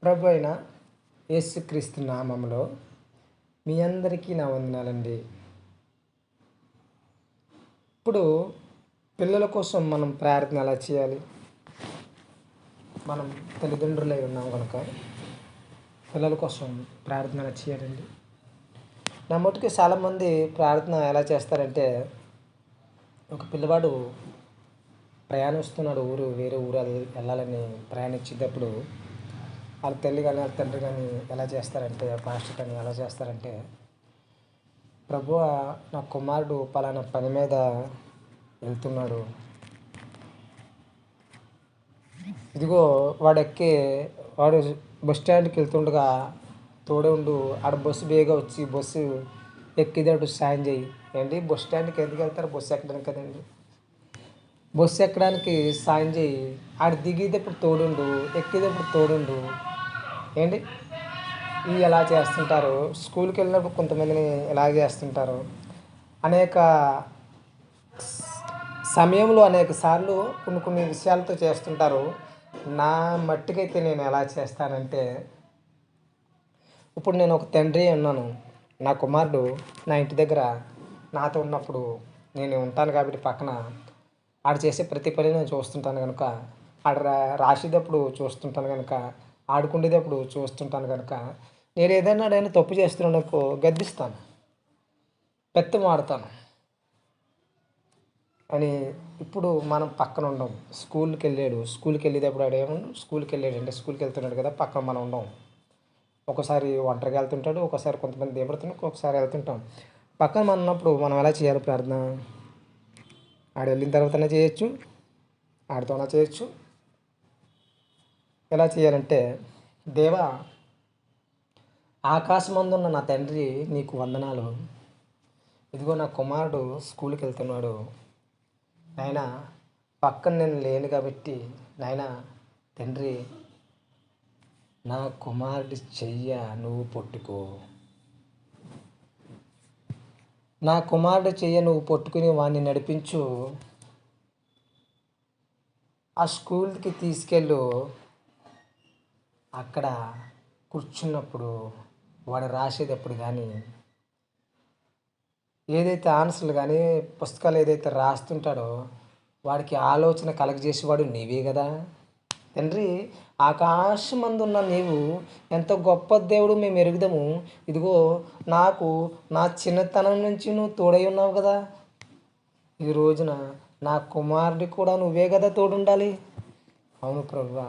ప్రభు అయిన యేసుక్రీస్తు నామములో మీ అందరికీ నా వందనాలండి. ఇప్పుడు పిల్లల కోసం మనం ప్రార్థన ఎలా చేయాలి? మనం తల్లిదండ్రులై ఉన్నాం కనుక పిల్లల కోసం ప్రార్థన ఎలా చేయాలండి? నా మట్టుకు చాలామంది ప్రార్థన ఎలా చేస్తారంటే, ఒక పిల్లవాడు ప్రయాణిస్తున్నాడు, వేరే ఊరు వెళ్ళాలని ప్రయాణించేటప్పుడు వాళ్ళ తల్లి కానీ వాళ్ళ తండ్రి కానీ ఎలా చేస్తారంటే, పాస్టర్ కానీ ఎలా చేస్తారంటే, ప్రభువా నా కుమారుడు పలానా పని మీద వెళ్తున్నాడు, ఇదిగో వాడు బస్ స్టాండ్కి వెళ్తుండగా తోడే ఉండు, ఆడ బస్సు బేగా వచ్చి బస్సు ఎక్కిదేటు సాయం చేయి. ఏంటి బస్ స్టాండ్కి ఎందుకు వెళ్తారు? బస్సు ఎక్కడానికి కదండి. బస్సు ఎక్కడానికి సాయం చేయి, ఆడ దిగేటప్పుడు తోడుండు, ఎక్కేటప్పుడు తోడుండు. ఏంటి ఇవి ఎలా చేస్తుంటారు? స్కూల్కి వెళ్ళినప్పుడు కొంతమందిని ఎలా చేస్తుంటారు? అనేక సమయంలో అనేక సార్లు కొన్ని విషయాలతో చేస్తుంటారు. నా మట్టుకైతే నేను ఎలా చేస్తానంటే, ఇప్పుడు నేను ఒక తండ్రి ఉన్నాను. నా కుమారుడు నా ఇంటి దగ్గర నాతో ఉన్నప్పుడు నేను ఉంటాను కాబట్టి పక్కన ఆడు చేసే ప్రతి పని నేను చూస్తుంటాను కనుక, ఆడ రాసేటప్పుడు చూస్తుంటాను కనుక, ఆడుకునేటప్పుడు చూస్తుంటాను కనుక, నేను ఏదైనా తప్పు చేస్తున్నప్పుడు గద్దిస్తాను, పెత్తమాడతాను అని. ఇప్పుడు మనం పక్కన ఉండం. స్కూల్కి వెళ్ళేటప్పుడు స్కూల్కి వెళ్తున్నాడు కదా, పక్కన మనం ఉండం. ఒకసారి ఒంటరిగా వెళ్తుంటాడు, ఒకసారి కొంతమంది దేవడుతున్నాడు, ఒకసారి వెళ్తుంటాం. పక్కన మనం ఉన్నప్పుడు మనం ఎలా చేయాలి ప్రార్థన? ఆడు వెళ్ళిన తర్వాతనే చేయొచ్చు, ఆడితోనే చేయొచ్చు. ఎలా చేయాలంటే, దేవా ఆకాశమందున్న నా తండ్రి నీకు వందనాలు. ఇదిగో నా కుమారుడు స్కూల్కి వెళ్తున్నాడు నాయన, పక్కన నేను లేను కాబట్టి నాయన తండ్రి, నా కుమారుడి చెయ్య నువ్వు పట్టుకో, నా కుమారుడి చెయ్య నువ్వు పట్టుకుని వాడిని నడిపించు, ఆ స్కూల్కి తీసుకెళ్ళు. అక్కడ కూర్చున్నప్పుడు వాడు రాసేటప్పుడు కానీ, ఏదైతే ఆన్సర్లు కానీ పుస్తకాలు ఏదైతే రాస్తుంటాడో వాడికి ఆలోచన కలగజేసేవాడు నీవే కదా తండ్రి. ఆకాశమందున్న నీవు ఎంత గొప్ప దేవుడు మేము ఎరుగుదాము. ఇదిగో నాకు నా చిన్నతనం నుంచి నువ్వు తోడై ఉన్నావు కదా, ఈ రోజున నా కుమారుడి కూడా నువ్వే కదా తోడుండాలి. అవును ప్రభువా.